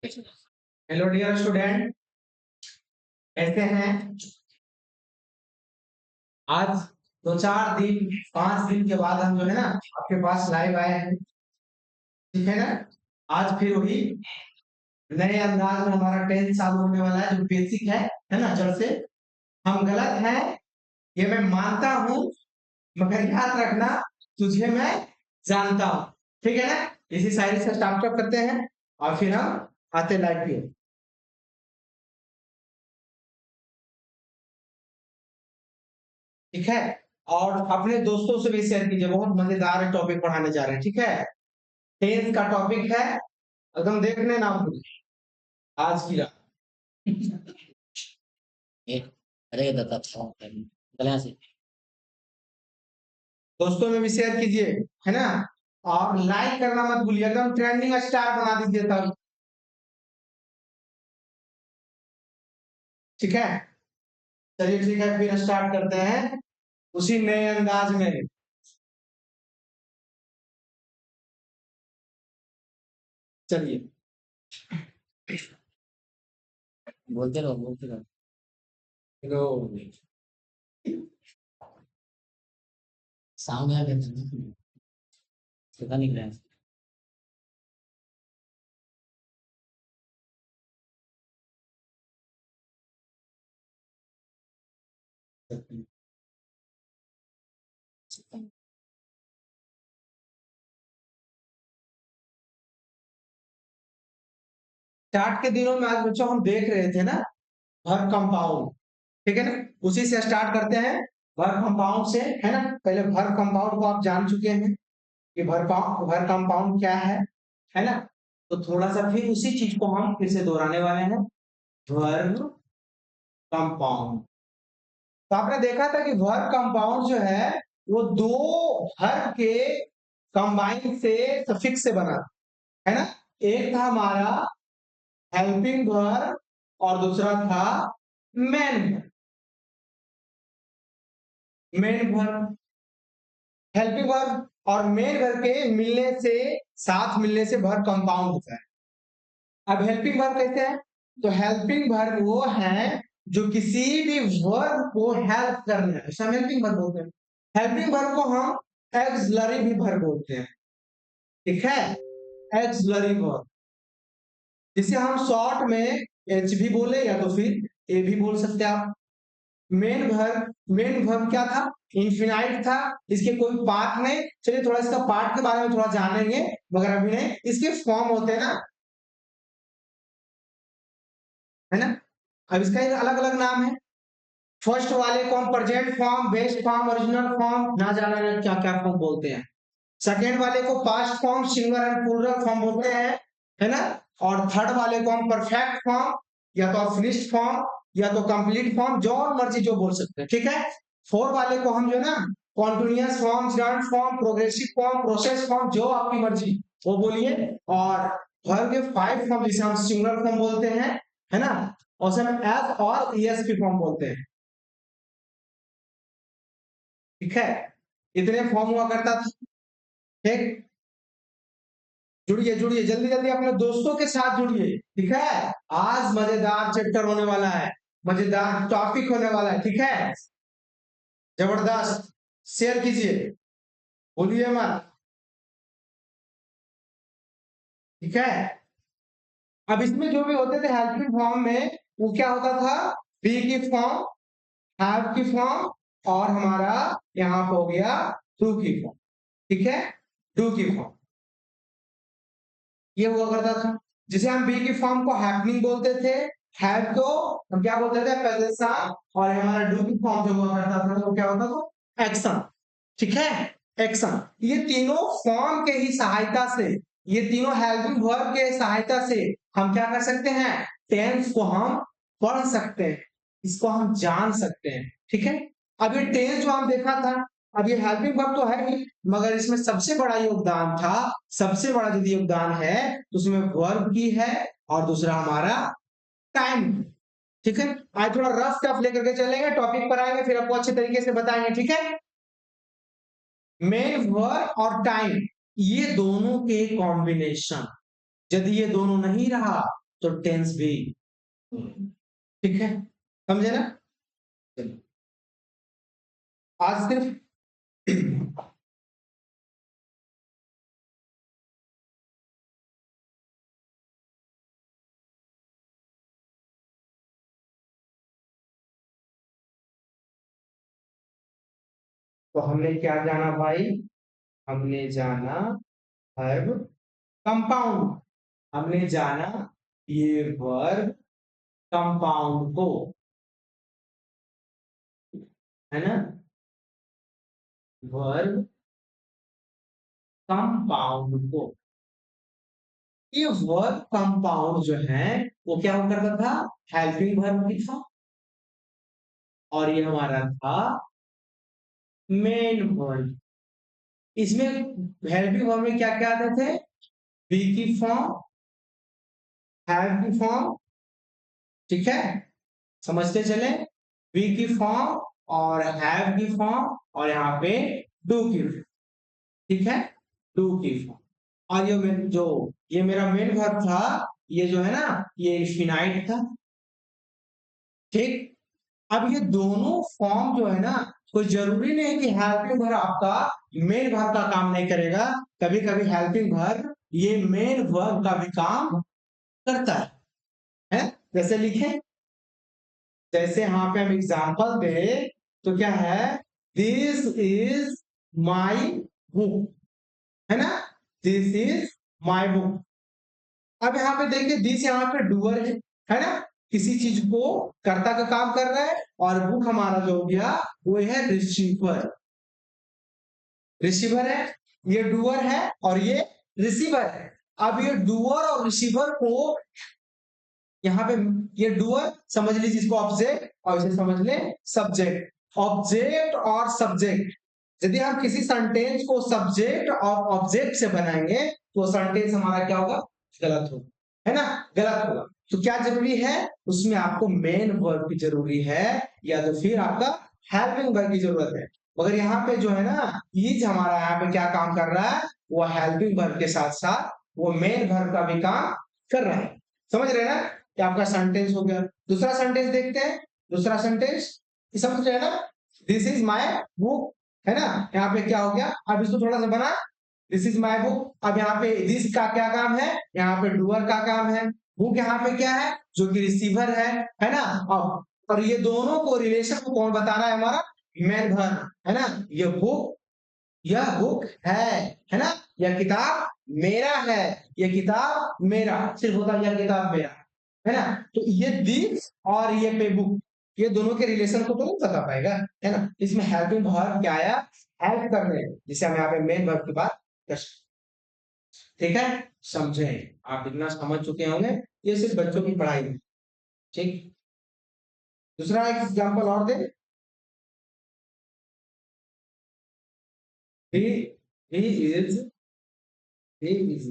Hello dear student, कैसे हैं? आज 2-4 दिन 5 दिन के बाद हम जो है ना आपके पास लाइव आए हैं। ठीक है ना? आज फिर वही नए अंदाज में हमारा टेंथ चालू होने वाला है, जो बेसिक है ना? जड़ से हम गलत हैं ये मैं मानता हूँ, मगर याद रखना तुझे मैं जानता हूँ। ठीक है ना? इसी शायरी से स्टार्ट करते हैं और फिर हम आते लाइव पे। ठीक है? और अपने दोस्तों से भी शेयर कीजिए, बहुत मजेदार टॉपिक पढ़ाने जा रहे हैं। ठीक है? टेंथ का टॉपिक है, एकदम देखने ना भूलें आज की रात। एक अरे दादा चले से दोस्तों में भी शेयर कीजिए, है ना? और लाइक करना मत भूलिए, एकदम ट्रेंडिंग स्टार बना दीजिए तब। ठीक है? चलिए ठीक है, फिर स्टार्ट करते हैं उसी नए अंदाज में। चलिए। बोलते रहो हेलो। साउंड यार पता नहीं क्या है। स्टार्ट के दिनों में आज बच्चों हम देख रहे थे ना भर कंपाउंड। ठीक है ना? उसी से स्टार्ट करते हैं, भर कंपाउंड से, है ना? पहले भर कंपाउंड को आप जान चुके हैं कि भर कंपाउंड क्या है ना? तो थोड़ा सा फिर उसी चीज को हम फिर से दोहराने वाले हैं, भर कंपाउंड। तो आपने देखा था कि भर कंपाउंड जो है वो दो भर के कंबाइन से सफिक्स से बना है ना? एक था हमारा हेल्पिंग भर और दूसरा था मेन भर। मेन भर, हेल्पिंग भर और मेन भर के मिलने से, साथ मिलने से भर कंपाउंड होता है। अब हेल्पिंग वर्ब कैसे है? तो हेल्पिंग वर्ब वो है जो किसी भी वर्ब को हेल्प करना है, सब हेल्पिंग वर्ब बोलते हैं। हेल्पिंग वर्ब को हम एक्सलरी भी वर्ब बोलते हैं। ठीक है? एक्सलरी वर्ब, जिसे हम शॉर्ट में एच भी बोले या तो फिर ए भी बोल सकते हैं आप। मेन वर्ब क्या था? इंफिनाइट था। इसके कोई पार्ट नहीं, चलिए थोड़ा इसका पार्ट के बारे में थोड़ा जानेंगे, मगर अभी नहीं। इसके फॉर्म होते हैं ना, है ना? अब इसका एक अलग अलग नाम है। फर्स्ट वाले को हम present form, best form, original form, ना जाने क्या क्या फॉर्म बोलते हैं। सेकेंड वाले को past form, singular and plural form बोलते हैं, है ना? और थर्ड वाले को हम परफेक्ट फॉर्म, या तो फिनिश्ड फॉर्म, या तो कंप्लीट फॉर्म, जो मर्जी जो बोल सकते हैं। ठीक है? फोर वाले को हम जो ना continuous form, stand form, progressive form, process form, जो आपकी मर्जी वो बोलिए। और वर्ब के 5 फॉर्म जिसे हम सिंगुलर फॉर्म बोलते हैं, है ना? और उसे हम एस और ईएसपी फॉर्म बोलते हैं। ठीक है? इतने फॉर्म हुआ करता था। ठीक, जुड़िए जुड़िए, जल्दी जल्दी अपने दोस्तों के साथ जुड़िए। ठीक है? आज मजेदार चैप्टर होने वाला है, मजेदार टॉपिक होने वाला है। ठीक है? जबरदस्त, शेयर कीजिए, भूलिए मत। ठीक है? अब इसमें जो भी होते थे हेल्पिंग फॉर्म में, वो क्या होता था? बी की फॉर्म, हैव की फॉर्म, और हमारा यहाँ पे हो गया टू की फॉर्म। ठीक है? डू की फॉर्म ये हुआ करता था, जिसे हम बी की फॉर्म को हैपनिंग बोलते थे। हैव को हम क्या बोलते थे? पैसा। और हमारा डू की फॉर्म जो हुआ करता था वो क्या होता था? एक्शन। ठीक है? एक्शन। ये तीनों फॉर्म के ही सहायता से, ये तीनों हेल्पिंग वर्ब के सहायता से हम क्या कर सकते हैं? टेंस को हम पढ़ सकते हैं, इसको हम जान सकते हैं। ठीक है? अब ये टेंस जो हम देखा था, अब ये हेल्पिंग वर्ब तो है ही, मगर इसमें सबसे बड़ा योगदान था, सबसे बड़ा यदि योगदान है तो उसमें वर्ब की है, और दूसरा हमारा टाइम। ठीक है? आज थोड़ा रफ टफ लेकर के चलेंगे, टॉपिक पर आएंगे, फिर आपको अच्छे तरीके से बताएंगे। ठीक है? मेन वर्ब और टाइम, ये दोनों के कॉम्बिनेशन, यदि ये दोनों नहीं रहा तो टेंस भी, ठीक है, समझे ना? चलो आज सिर्फ तो हमने क्या जाना भाई? हमने जाना वर्ब कंपाउंड, हमने जाना ये वर्ब कंपाउंड को, है ना? वर्ब कंपाउंड को, ये वर्ब कंपाउंड जो है वो क्या करता था? हेल्पिंग वर्ब भी था और ये हमारा था मेन वर्ब। इसमें हेल्पिंग वर्ब में क्या क्या आते थे? बी की फॉर्म, हैव की फॉर्म, ठीक है, समझते चले, बी की फॉर्म और हैव की फॉर्म और यहाँ पे डू की, ठीक है, डू की फॉर्म। और ये मेरा मेन वर्ब था, ये जो है ना ये इन्फिनाइट था, ठीक। अब ये दोनों फॉर्म जो है ना, कोई जरूरी नहीं कि हेल्पिंग वर्ब आपका मेन वर्ब का काम नहीं करेगा, कभी कभी हेल्पिंग वर्ब ये मेन वर्ब का भी काम करता है? जैसे लिखे, जैसे यहाँ पे हम एग्जांपल दे तो क्या है? दिस इज माय बुक, है ना, दिस इज माय बुक। अब यहाँ पे देखिए दिस यहाँ पे डूअर है ना, किसी चीज को कर्ता का काम कर रहा है, और बुक हमारा जो हो गया वो है रिसीवर, रिसीवर है, ये डूअर है और ये रिसीवर है। अब ये डूअर और रिसीवर को यहाँ पे, ये डूअर समझ लीजिए इसको ऑब्जेक्ट और इसे समझ ले सब्जेक्ट। ऑब्जेक्ट और सब्जेक्ट, यदि हम किसी सेंटेंस को सब्जेक्ट और ऑब्जेक्ट से बनाएंगे तो सेंटेंस हमारा क्या होगा? गलत होगा, है ना, गलत होगा। तो क्या जरूरी है उसमें? आपको मेन वर्ब की जरूरी है या तो फिर आपका हेल्पिंग वर्ब की जरूरत है। मगर यहाँ पे जो है ना, ये हमारा यहाँ पे क्या काम कर रहा है? वो हेल्पिंग वर्ब के साथ साथ वो मेन वर्ब का भी काम कर रहा है। समझ रहे हैं ना? ये आपका सेंटेंस हो गया। दूसरा सेंटेंस देखते हैं। दूसरा सेंटेंस समझ रहे हैं ना? दिस इज माय बुक, है ना, यहाँ पे क्या हो गया? अब इसको थोड़ा सा बना, दिस इज माय बुक। अब यहाँ पे दिस का क्या काम है? यहाँ पे डूअर का काम है। बुक यहाँ पे क्या है? जो कि रिसीवर है ना। अब और ये दोनों को रिलेशन को कौन बता रहा है? हमारा मेन वर्ब, है ना। ये बुक, यह बुक है ना। यह किताब मेरा है, यह किताब मेरा, सिर्फ होता यह किताब मेरा, है ना। तो ये दिस और ये पे बुक, ये दोनों के रिलेशन को तो नहीं बता पाएगा, है ना। इसमें हेल्पिंग वर्ब क्या आया? हेल्प करने, जिसे हम यहाँ पे मेन वर्ब की बात कर सकते, ठीक है। समझे? आप इतना समझ चुके होंगे, ये सिर्फ बच्चों की पढ़ाई में, ठीक। दूसरा एक एग्जाम्पल और दे। he he is he is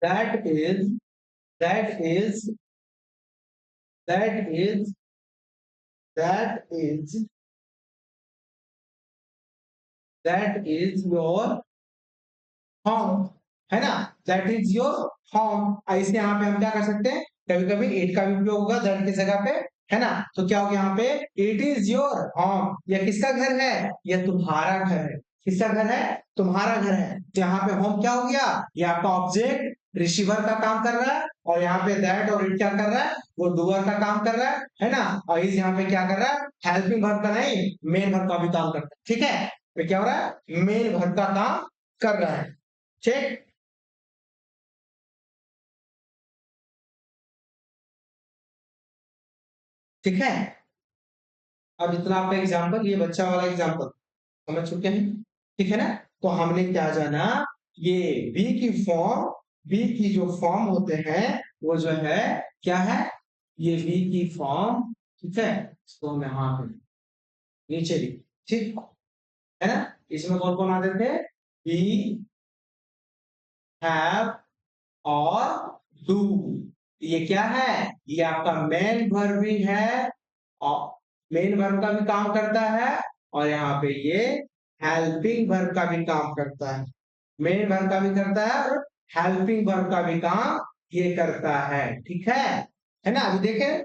that is that is that is that is that is your home, है ना। That is your home. ऐसे यहाँ पे हम क्या कर सकते हैं? कभी कभी इट का भी उपयोग होगा दैट की जगह पे, है ना। तो क्या होगा यहाँ पे? It is your home. यह किसका घर है? यह तुम्हारा घर है। किसका घर है? तुम्हारा घर है। तो यहाँ पे होम क्या हो गया? ये आपका ऑब्जेक्ट रिसीवर का काम कर रहा है, और यहाँ पे दैट और इट क्या कर रहा है? वो डूअर का काम कर रहा है ना। और इस यहाँ पे क्या कर रहा है? हेल्पिंग वर्ब का नहीं, मेन वर्ब का भी काम करता है, ठीक है। तो क्या हो रहा है? मेन वर्ब का काम कर रहा है, ठीक। ठीक है। अब इतना आपका एग्जाम्पल, ये बच्चा वाला एग्जाम्पल समझ चुके हैं, ठीक है ना। तो हमने क्या जाना? ये बी की फॉर्म, बी की जो फॉर्म होते हैं वो जो है क्या है? ये बी की फॉर्म, ठीक है। इसको हम यहाँ पे नीचे लिख, ठीक है ना। इसमें कौन कौन आते थे? बी, हैव और डू। ये क्या है? ये आपका मेन वर्ब भी है और मेन वर्ब का भी काम करता है, और यहाँ पे ये हेल्पिंग वर्ब का भी काम करता है, मेन वर्ब का भी करता है और हेल्पिंग वर्ब का भी काम ये करता है, ठीक है ना। अभी देखें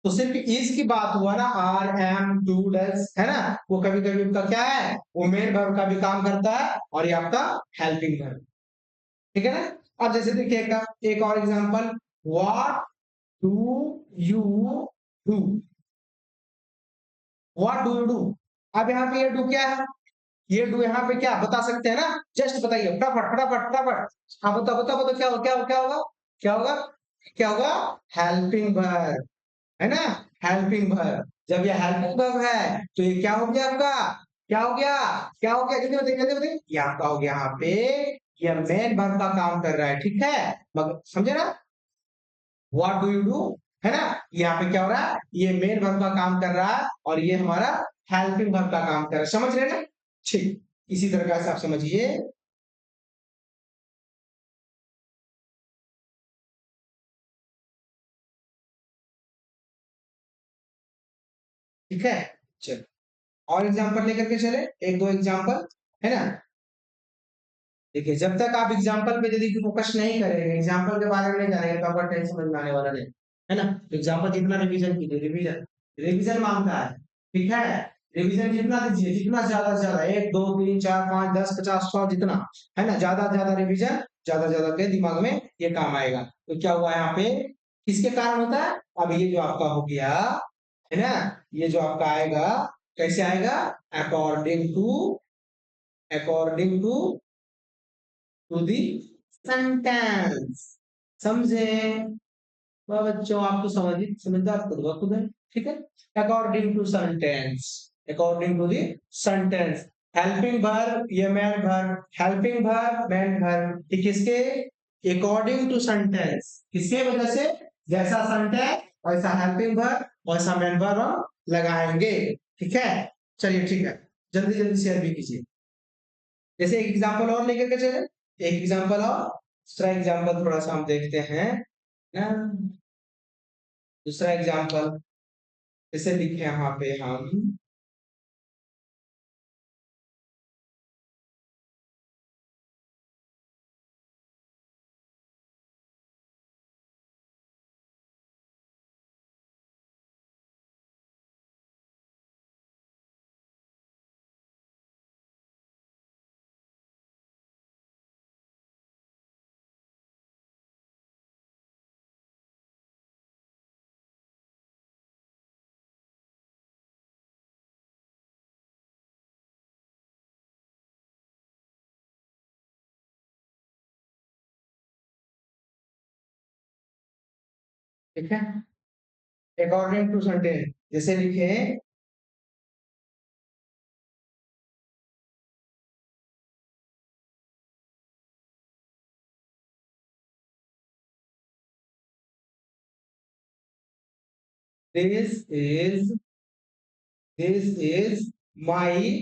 तो सिर्फ इज की बात हुआ ना, आर एम डू डज, है ना, वो कभी कभी उनका क्या है, वो मेन वर्ब का भी काम करता है और ये आपका हेल्पिंग वर्ब, ठीक है ना। अब जैसे देखिए एक और example, what do you do, what do you do. अब यहाँ पे ये डू क्या है, ये डू यहाँ पे क्या बता सकते हैं ना, जस्ट बताइए फटाफट फटाफट फटाफट। हाँ बताओ बताओ बताओ, क्या होगा क्या होगा क्या होगा क्या होगा क्या होगा, हेल्पिंग वर्ब, है ना, हेल्पिंग वर्ब। जब ये हेल्पिंग वर्ब है तो ये क्या हो गया आपका, क्या हो गया, क्या हो गया, जल्दी बताइए जल्दी बताइए, ये आपका हो गया यहाँ पे, ये मेन वर्ब का काम कर रहा है, ठीक है, मगर समझे ना, व्हाट डू यू डू, है ना, यहाँ पे क्या हो रहा है, ये मेन वर्ब का काम कर रहा है और ये हमारा हेल्पिंग वर्ब का काम कर रहा है, समझ रहे हैं ना। ठीक, इसी तरह से आप समझिए, ठीक है। चलो और एग्जांपल लेकर के चले, एक दो एग्जांपल, है ना। देखिए जब तक आप एग्जाम्पल पे यदि फोकस नहीं करेंगे, एग्जाम्पल के बारे में नहीं जानेंगे तो आपका टेंशन समझ में आने वाला नहीं, है ना। तो एग्जाम्पल जितना रिवीजन कीजिए, रिवीजन रिवीजन मांगता है, ठीक है, रिवीजन जितना दीजिए, जितना ज्यादा से ज्यादा, एक दो तीन चार पाँच 10 50 100 जितना, है ना, ज्यादा ज्यादा रिवीजन, ज्यादा ज्यादा के दिमाग में ये काम आएगा। तो क्या हुआ यहाँ पे, किसके कारण होता है, अब ये जो आपका हो गया, है ना, ये जो आपका आएगा, कैसे आएगा, according to, according to the sentence, समझे। वह बच्चों आप तो समझदार खुद ब खुद है, ठीक है। According to sentence, according to the sentence, helping verb ये main verb, helping verb main verb, ठीक, किसके, अकॉर्डिंग टू सेंटेंस, किसके वजह से, जैसा सेंटेंस वैसा हेल्पिंग वर्ब वैसा मैन वर्ब हम लगाएंगे, ठीक है। चलिए ठीक है, जल्दी जल्दी शेयर भी कीजिए। जैसे एक एग्जांपल और लेकर के चले, एक एग्जांपल और, दूसरा एग्जांपल थोड़ा सा हम देखते हैं ना, दूसरा एग्जांपल जैसे लिखे यहाँ पे हम, ठीक है, अकॉर्डिंग टू सेंटेंस जैसे लिखे, this is, this is my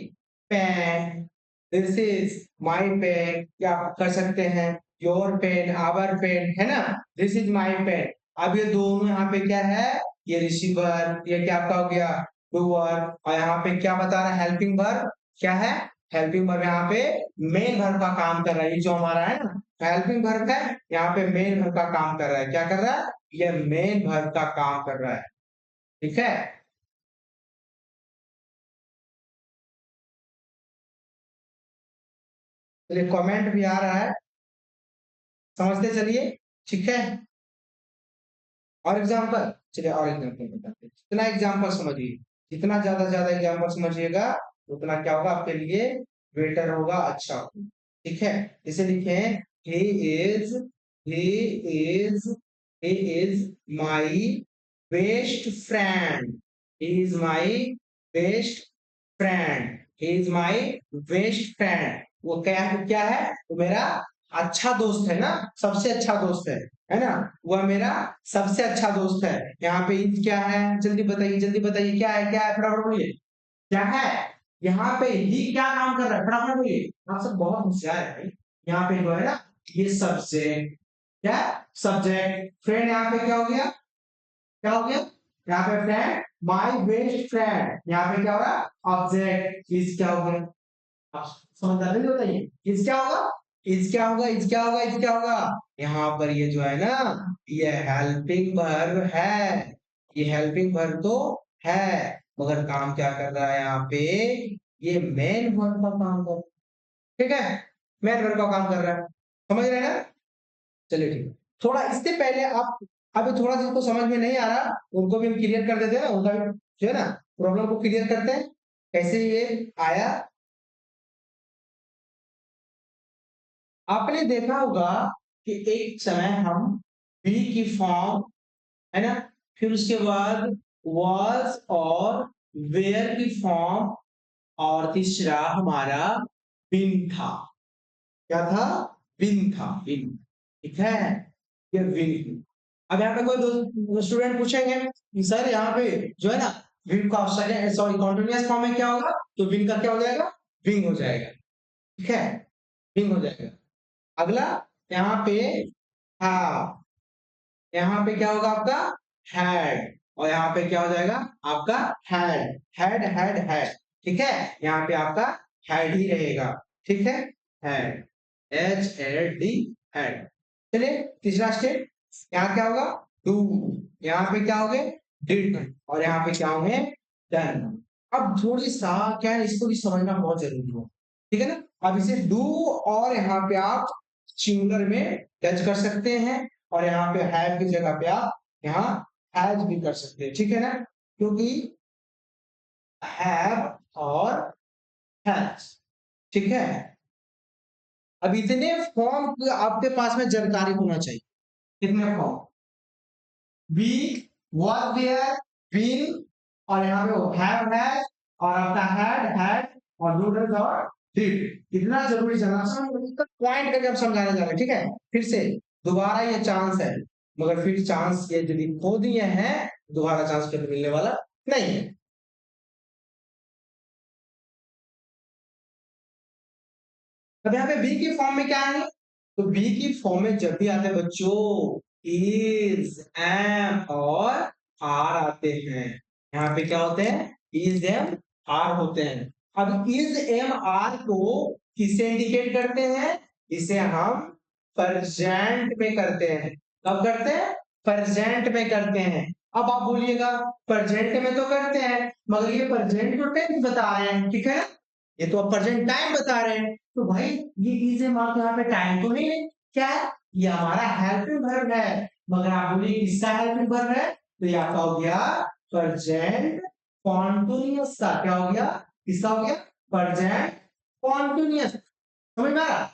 pen, this is my pen, क्या आप कर सकते हैं, योर पेन आवर पेन, है ना, दिस इज माई पेन। अब ये दोनों यहाँ पे क्या है, ये रिसीवर, ये क्या आपका हो गया डूअर, और यहाँ पे क्या बता रहा है, हेल्पिंग वर्ब, क्या है, हेल्पिंग वर्ब यहाँ पे मेन वर्ब का काम कर रहा है, ये जो हमारा है ना हेल्पिंग वर्ब है, यहाँ पे मेन वर्ब का काम कर रहा है, क्या कर रहा है, ये मेन वर्ब का काम कर रहा है, ठीक है। चलिए कमेंट भी आ रहा है, समझते चलिए, ठीक है। और एग्जांपल, चलिए और एग्जांपल बताते हैं, जितना एग्जांपल समझिए, जितना ज्यादा एग्जांपल समझिएगा उतना क्या होगा आपके लिए, बेटर होगा, अच्छा होगा, ठीक है। जैसे लिखे he is, he is, he is my best friend, he is my best friend, he is my best friend, वो क्या क्या है, वो मेरा अच्छा दोस्त है ना, सबसे अच्छा दोस्त है ना, वह मेरा सबसे अच्छा दोस्त है। यहाँ पे ईद क्या है, जल्दी बताइए क्या है, क्या है, फटाफट बोलिए, क्या है, यहाँ पे ही क्या काम कर रहा है, फटाफट बोलिए, आप सब बहुत होशियार है भाई। यहाँ पे जो है ना, ये सब्जेक्ट, क्या, सब्जेक्ट, फ्रेंड यहाँ पे क्या हो गया, क्या हो गया, यहाँ पे फ्रेंड, माई बेस्ट फ्रेंड, यहाँ पे क्या हो रहा है, ऑब्जेक्ट, चीज क्या हो गया, आप समझदार नहीं होता ये। इज क्या होगा, इज क्या होगा, इज क्या होगा, इज क्या होगा, यहाँ पर ये जो है ना, ये हेल्पिंग वर्ब है, ये हेल्पिंग वर्ब तो है, मगर काम क्या कर रहा है यहाँ पे, ये मेन वर्ब का काम कर रहा है। ठीक है, मेन वर्ब का काम कर रहा है, समझ रहे हैं ना। चलिए ठीक है, थोड़ा इससे पहले आप, अभी थोड़ा जिनको समझ में नहीं आ रहा उनको भी हम क्लियर कर देते हैं ना, उनका भी जो है ना प्रॉब्लम को क्लियर करते हैं, कैसे ये आया। आपने देखा होगा कि एक समय हम बी की फॉर्म, है ना, फिर उसके बाद was और where की फॉर्म, और तीसरा हमारा been था। क्या था, been था, been। ठीक है, ये been। अब यहाँ पे कोई दो स्टूडेंट पूछेंगे कि सर यहाँ पे जो है ना विन का सेकंड, सॉरी कॉन्टिन्यूअस फॉर्म में क्या होगा, तो विन का क्या हो जाएगा, विंग हो जाएगा। ठीक है, विंग हो जाएगा। अगला यहाँ पे हाँ, यहाँ पे क्या होगा आपका हैड, और यहाँ पे क्या हो जाएगा आपका हैड, हेड हेड हैड। ठीक है, यहाँ पे आपका हैड ही रहेगा। ठीक है, हैड, HAD हैड। चलिए तीसरा स्टेप, यहाँ क्या होगा डू, यहाँ पे क्या हो गए डिड, और यहाँ पे क्या होंगे डन। अब थोड़ी सा क्या है, इसको भी समझना बहुत जरूरी है। ठीक है ना, अब इसे डू और यहाँ पे आप सिंगुलर में टच कर सकते हैं, और यहाँ पे हैव की जगह पे आप यहाँ हैज भी कर सकते हैं। ठीक है ना, क्योंकि हैव और हैज। ठीक है, अब इतने फॉर्म आपके पास में जानकारी होना चाहिए। कितने form, be, was there, been, और यहाँ पे वो have has, और आपका had had, और noodles और did। इतना जरूरी जानना, पॉइंट करके हम समझाने जा रहे हैं। ठीक है, फिर से दोबारा ये चांस है, मगर फिर चांस ये यदि खो दिए हैं, दोबारा चांस कभी मिलने वाला नहीं है। अब यहाँ पे बी की फॉर्म में क्या है, तो बी की फॉर्म में जब भी आते हैं बच्चों इज, एम और आर आते हैं। यहाँ पे क्या होते हैं, इज एम आर होते हैं। अब इज एम आर को किससे इंडिकेट करते हैं, इसे हम प्रेजेंट में करते हैं। कब करते हैं, प्रेजेंट में करते हैं। अब आप बोलिएगा प्रेजेंट में तो करते हैं, मगर ये प्रेजेंट तो टेंस बता रहे हैं। ठीक है ना, ये तो अब प्रेजेंट टाइम बता रहे हैं, तो भाई ये इज एम आर यहाँ पे टाइम तो नहीं है, क्या है, ये हमारा हेल्पिंग वर्ब है। मगर आप बोलिए किसका हेल्पिंग वर्ब है, तो ये आपका हो गया प्रेजेंट कॉन्टिन्यूअस का। क्या हो गया, किसका हो गया, प्रेजेंट कॉन्टिन्यूअस। समझ में आ रहा,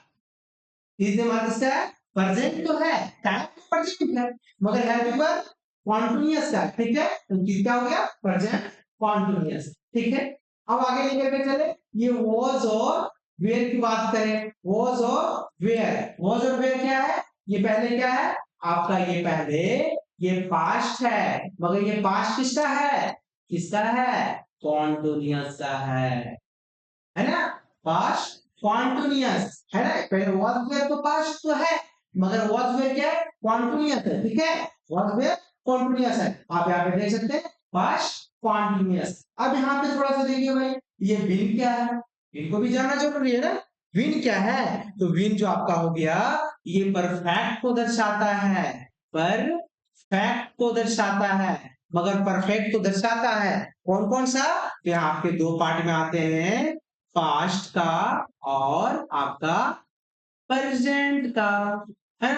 इज एम आर किसका है, प्रेजेंट तो है, टाइम तो प्रेजेंट है, मगर हेल्पिंग वर्ब कॉन्टिन्यूअस का। ठीक है, तो क्या हो गया, प्रेजेंट कॉन्टिन्यूअस। ठीक है, अब आगे लेकर के चले, ये was और where की बात करें, was और was और where क्या है, ये पहले क्या है आपका, ये पहले ये पास्ट है, मगर ये पास्ट किसका है, किसका है, कॉन्टिन्यूअस का है ना, पास्ट कॉन्टिन्यूअस है ना। पहले was where तो पास्ट तो है, मगर was where क्या है, कॉन्टिन्यूअस है। ठीक है, was where कॉन्टिन्यूअस है, आप यहाँ पे देख सकते हैं पास्ट कॉन्टिन्यूअस। अब यहाँ पे थोड़ा सा देखिए भाई, ये विन क्या है, इनको भी जानना जरूरी है ना। विन क्या है, तो विन जो आपका हो गया, ये परफेक्ट को दर्शाता है, परफेक्ट को दर्शाता है, मगर परफेक्ट तो दर्शाता है कौन कौन सा, तो यहाँ आपके दो पार्ट में आते हैं, पास्ट का और आपका प्रेजेंट का, है।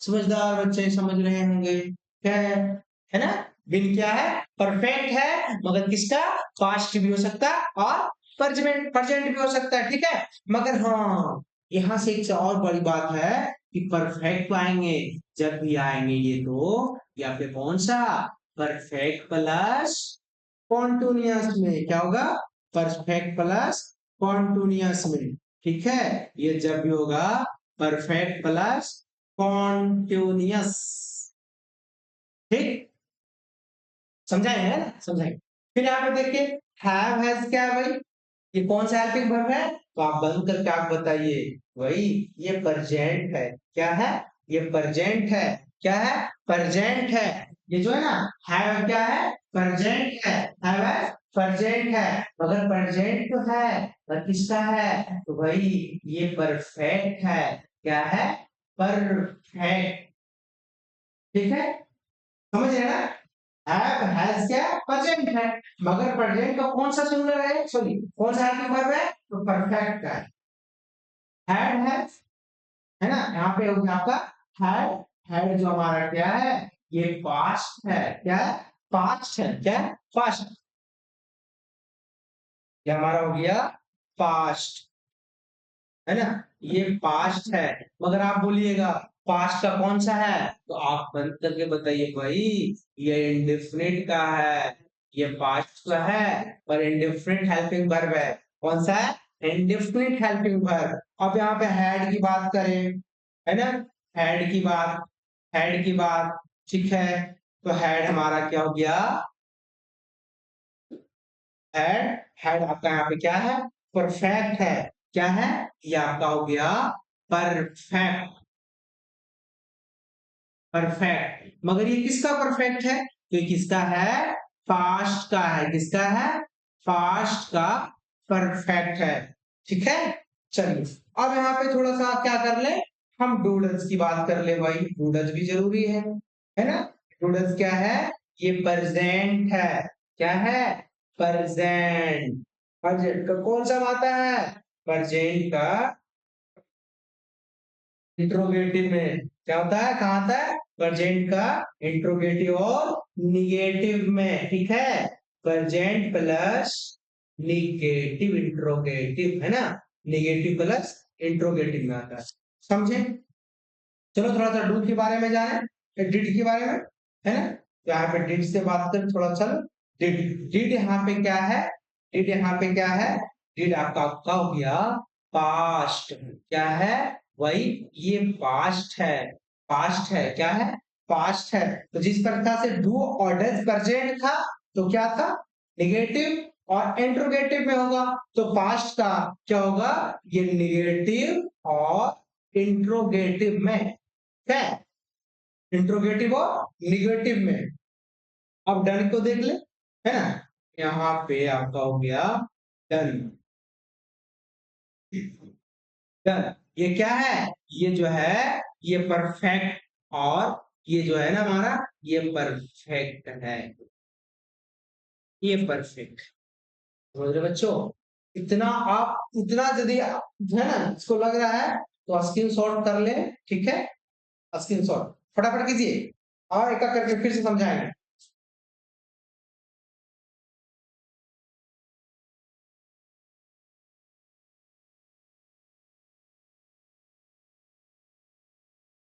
समझदार बच्चे समझ रहे होंगे क्या है ना। विन क्या है, परफेक्ट है, मगर किसका, पास्ट भी हो सकता है और प्रेजेंट प्रेजेंट भी हो सकता है। ठीक है, मगर हाँ यहाँ से एक और बड़ी बात है कि परफेक्ट आएंगे, जब भी आएंगे ये तो या फिर कौन सा, परफेक्ट प्लस कॉन्टिन्यूअस में। क्या होगा, परफेक्ट प्लस कॉन्टिन्यूअस में। ठीक है, ये जब भी होगा परफेक्ट प्लस कॉन्टिन्यूअस। ठीक, समझाए है ना, समझाए। फिर यहाँ पे देखिए हैव हैज क्या है भाई, ये कौन सा हेल्पिंग वर्ब है, तो आप बंद करके आप बताइए, वही ये प्रेजेंट है। क्या है, ये प्रेजेंट है, क्या है, प्रेजेंट है। ये जो है ना हैव क्या है, प्रेजेंट है, हैव है प्रेजेंट है, मगर प्रेजेंट तो है पर किसका है, तो भाई ये परफेक्ट है। क्या है, परफेक्ट। ठीक है, समझ रहे हैं ना। हैव हैज क्या प्रेजेंट है, मगर प्रेजेंट का कौन सा सिंगुलर है, सॉरी कौन सा एक्टिव वर्ब है, तो परफेक्ट का है। हैड है ना, यहाँ पे हो गया आपका हैड। हैड जो हमारा क्या है, ये पास्ट है। क्या है, पास्ट है। क्या है, पास्ट। ये हमारा हो गया पास्ट, है ना, ये पास्ट है। मगर आप बोलिएगा पास्ट का कौन सा है, तो आप बंद करके बताइए भाई, ये इंडेफिनिट का है। ये पास्ट का है पर इंडेफिनिट हेल्पिंग वर्ब है। कौन सा है, इंडेफिनिट हेल्पिंग वर्ब। अब यहाँ पे हैड की बात करें, है ना, हैड की बात, हैड की बात, ठीक है, तो हैड हमारा क्या हो गया, हैड। हैड आपका यहाँ पे क्या है, परफेक्ट है। क्या है, ये आपका हो गया परफेक्ट। परफेक्ट, मगर ये किसका परफेक्ट है, तो ये किसका है, पास्ट का है। किसका है, पास्ट का परफेक्ट है। ठीक है, चलिए अब यहाँ पे थोड़ा सा क्या कर ले, हम डूडल्स की बात कर ले भाई। डूडल्स भी जरूरी है ना। डूडल्स क्या है, ये प्रेजेंट है। क्या है, प्रेजेंट। प्रेजेंट का कौन सा आता है, प्रेजेंट का इंट्रोगेटिव में क्या होता है, कहाँ आता है, प्रेजेंट का इंट्रोगेटिव और निगेटिव में। ठीक है, प्रेजेंट प्लस निगेटिव इंट्रोगेटिव, है ना, निगेटिव प्लस इंट्रोगेटिव में आता है। समझे, चलो थोड़ा सा डू के बारे में जाने, डिड के बारे में, है ना। तो यहाँ पे डिड से बात करें थोड़ा, चलो डिड। डिड यहाँ पे क्या है, डिड यहाँ पे क्या है, डिड आपका हो गया पास्ट। क्या है, वही ये पास्ट है। पास्ट है, क्या है, पास्ट है। तो जिस प्रकार से डू और डज प्रेजेंट था, तो क्या था, निगेटिव और इंट्रोगेटिव में होगा। तो पास्ट का क्या होगा, ये निगेटिव और इंट्रोगेटिव में है, इंट्रोगेटिव और निगेटिव में। अब डन को देख ले, है ना, यहाँ पे आपका हो गया डन। डन, ये क्या है, ये जो है ये परफेक्ट, और ये जो है ना हमारा ये परफेक्ट है। ये परफेक्ट, समझ रहे बच्चों। इतना आप, इतना यदि है ना इसको लग रहा है तो स्क्रीन शॉट कर ले। ठीक है, स्क्रीन शॉट फटाफट कीजिए और एक एक करके फिर से समझाएंगे।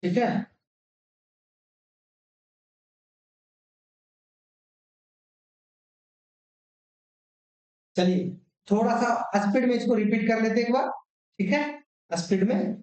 ठीक है, चलिए थोड़ा सा स्पीड में इसको रिपीट कर लेते हैं एक बार। ठीक है, स्पीड में।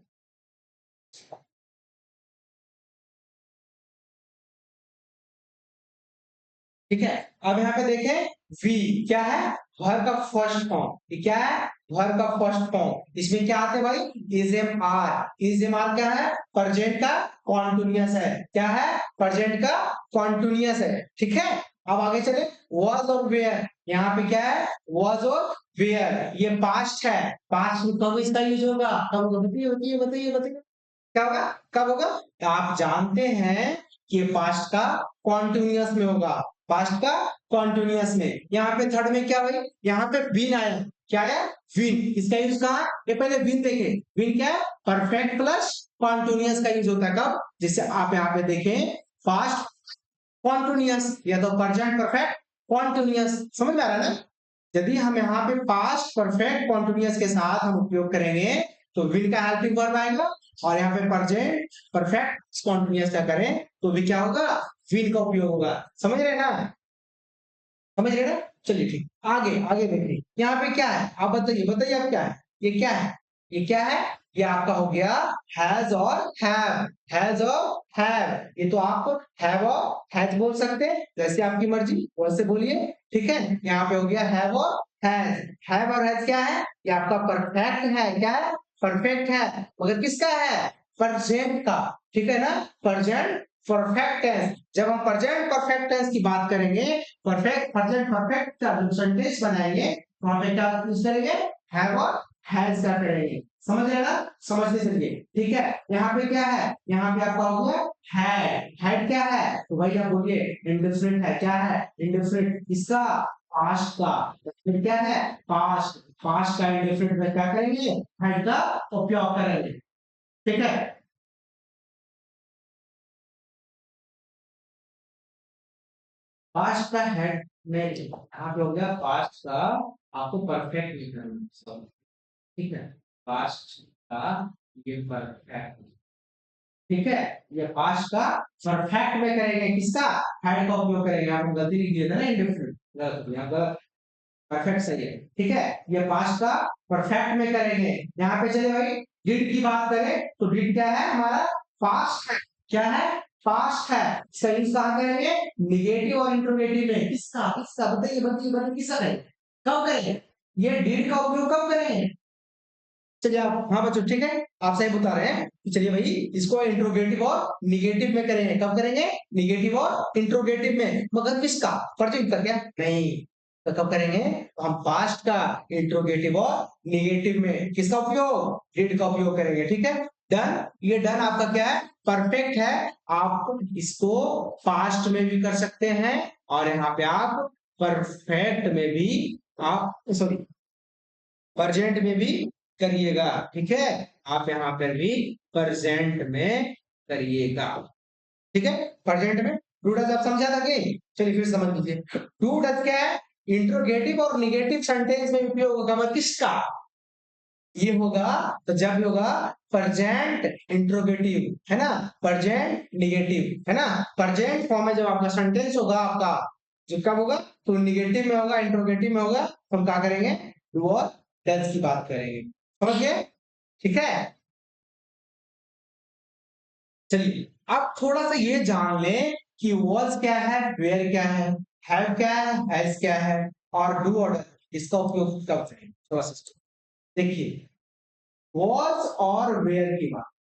ठीक है, अब यहाँ पे देखें, वी क्या है, वर्ब का फर्स्ट फॉर्म। ये क्या है, वर्ब का फर्स्ट फॉर्म। इसमें क्या आते हैं भाई, is am are. Is am are क्या है, प्रेजेंट का कॉन्टिन्यूअस है। क्या है, प्रेजेंट का कॉन्टिन्यूअस है। ठीक है, अब आगे चले, वॉज और वेयर। यहाँ पे क्या है, वॉज और वेयर, ये पास्ट है। पास्ट में कब इसका यूज होगा, कब होगा, बताइए बताइए बताइए बताइए, क्या होगा, कब होगा, तो आप जानते हैं कि पास्ट का कॉन्टिन्यूअस में होगा। पास्ट का कॉन्टिन्यूअस में। यहाँ पे थर्ड में क्या भाई, यहाँ पे विन आया। क्या है, विन। इसका यूज कहाँ, ये पहले विन देखे। विन क्या है, परफेक्ट प्लस कॉन्टिन्यूअस का यूज होता है कब, जिससे आप यहाँ पे देखें पास्ट कॉन्टिन्यूअस या तो प्रेजेंट परफेक्ट कॉन्टिन्यूअस। समझ में आ रहा है ना। यदि हम यहाँ पे पास्ट परफेक्ट कॉन्टिन्यूअस के साथ हम उपयोग करेंगे तो विल का हेल्पिंग वर्ब आएगा, और यहाँ पे प्रेजेंट परफेक्ट कॉन्टिन्यूअस का करें तो भी क्या होगा, विल का उपयोग होगा। समझ रहे ना, समझ रहे ना। चलिए ठीक, आगे आगे देखिए, यहाँ पे क्या है, आप बताइए बताइए आप क्या है, ये क्या है, ये क्या है, ये आपका हो गया हैज और हैव। हैज और हैव, ये तो आप हैव और हैज बोल सकते हैं, जैसे आपकी मर्जी वैसे बोलिए। ठीक है, यहाँ पे हो गया हैव और हैज। हैव और हैज क्या है, ये आपका परफेक्ट है। क्या है, परफेक्ट है, मगर किसका है, प्रेजेंट का। ठीक है ना, प्रेजेंट परफेक्ट टेंस। जब हम प्रेजेंट परफेक्ट टेंस की बात करेंगे, प्रेजेंट परफेक्ट का जो सेंटेंस बनाएंगे वहां पे क्या यूज करेंगे, हैव और हैज का करेंगे। समझ रहे ना, समझने चलिए। ठीक है, यहाँ पे क्या है, यहाँ पे आपका हो गया हैड क्या है, तो भाई आप बोलिए इंडेफिनिट है, क्या है इंडेफिनिट, इसका पास्ट का, फिर क्या है पास्ट, पास्ट का इंडेफिनिट में क्या करेंगे, हैड का उपयोग करेंगे। ठीक है, पास्ट का हेड में यहाँ पे हो गया पास्ट का, आपको परफेक्ट लिखना है। ठीक है, पास्ट का ये परफेक्ट, ठीक है, ये पास्ट का परफेक्ट में करेंगे, किसका, हेड का उपयोग करेंगे। आपको गलती लिख दिया था ना इंडिफरेंट, गलत यहाँ गलत, परफेक्ट सही है। ठीक है, ये पास्ट का परफेक्ट में करेंगे। यहाँ पे चले भाई डिड की बात करें तो डिड क्या है हमारा, पास्ट है, क्या है पास्ट है। इसका यूज कहाँ करेंगे, निगेटिव और इंट्रोगेटिव में, किसका किसका बताइए बताइए बताइए, किसका करेंगे, कब करेंगे, ये डिड का उपयोग कब करेंगे। चलिए आप, हाँ बच्चों ठीक है, आप सही बता रहे हैं। चलिए भाई इसको इंट्रोगेटिव और निगेटिव में करेंगे, कब करेंगे, निगेटिव और इंट्रोगेटिव में, मगर किसका, प्रेजेंट का क्या नहीं, तो कब करेंगे, तो हम पास्ट का इंट्रोगेटिव और निगेटिव में किसका उपयोग, डिड का उपयोग करेंगे। ठीक है, डन, ये डन आपका क्या है, परफेक्ट है। आप इसको पास्ट में भी कर सकते हैं और यहाँ पे आप परफेक्ट में भी, आप सॉरी प्रेजेंट में भी करिएगा। ठीक है, आप यहाँ पर भी प्रेजेंट में करिएगा। ठीक है, प्रेजेंट में डू डज आप समझा था कि, चलिए फिर समझ लीजिए। डू डज क्या है, इंट्रोगेटिव और निगेटिव सेंटेंस में उपयोग होगा, मतलब किसका, ये होगा तो जब भी होगा प्रेजेंट इंट्रोगेटिव, है ना, प्रेजेंट निगेटिव, है ना, प्रेजेंट फॉर्म में जब आपका सेंटेंस होगा आपका, जो कब होगा, तो निगेटिव में होगा, इंट्रोगेटिव में होगा, तो हम क्या करेंगे, डू और डज की बात करेंगे। समझ गए, ठीक है। चलिए आप थोड़ा सा ये जान लें कि वॉज क्या है, वेयर क्या है, हैव क्या है, हैज क्या है, और डू और डज इसका उपयोग कब करें। थोड़ा सा देखिए, वॉज और वेयर की बात,